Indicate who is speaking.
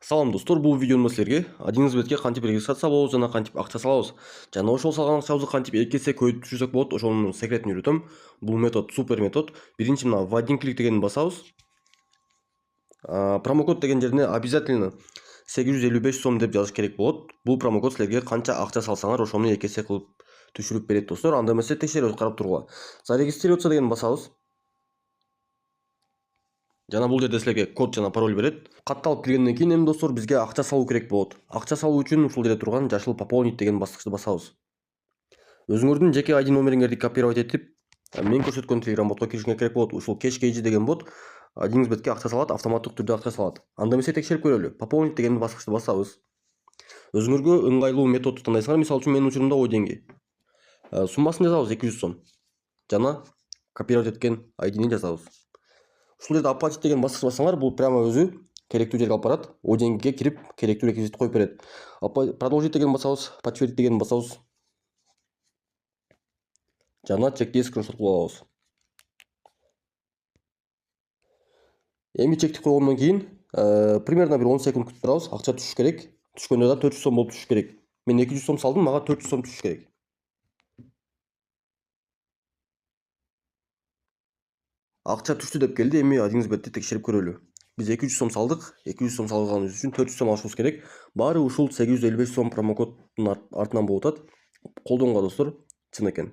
Speaker 1: Салам достор, бул видеону силерге 11 кантип регистрация болобуз жана кантип акча салабыз жана ошол салган акчабызды кантип 2 эсе көбөйтүп түшүрсөк болот, ошонун секретин үйрөтөм. Бул метод супер метод. Биринчи мына в один клик дегенди басабыз. Промокод деген жерине обязательно 855 сом деп жазыш керек болот. Бул промокод силерге канча акча салсаңар ошону 2 эсе кылып түшүрүп берет достор. Анда эмесе текшерип карап тургула. Зарегистрироваться дегенди басабыз. Жана бул жерде силерге код жана пароль берет. Катталып киргенден кийин эми достор бизге акча салуу керек болот. Акча салуу үчүн ушул жерде турган жашыл пополнить деген баскычты басабыз. Өзүңөрдүн жеке ID номериңерди копировать этип, мен көрсөткөн Telegram ботко киришиңер керек болот. Ушул Cash KG деген бот 11 акча салат, автоматтык түрдө акча салат. Анда эмесе текшерип көрөлү. Пополнить деген баскычты басабыз. Өзүңөргө ыңгайлуу методду тандайсыңар. Мисалы үчүн менин учурумда O деньги. Суммасын жазабыз 200 сом. Жана копировать эткен ID-ни жазабыз. Ушул жерде оплатить деген баскычты бассаңар, бул прямо өзү керектүү жерге алып барат. O деньгиге кирип, керектүү реквизитти коюп берет. Продолжить деген басабыз, подтвердить деген басабыз. Жана чекти скриншот кылып алабыз. Эми чекти койгондон кийин примерно бир 10 секунд күтүп турабыз. Акча түшүш керек. Түшкөндө да 400 сом болуп түшүш керек. Мен 200 сом салдым, мага 400 сом түшүш керек. Акча түштү деп келди. Эми 11 текшерип көрөлү. Биз 200 сом салдык. 200 сом салганыбыз үчүн 400 сом алышыбыз керек. Баары ушул 855 сом промокоддун артынан болуп атат. Колдонгула достор, чын экен.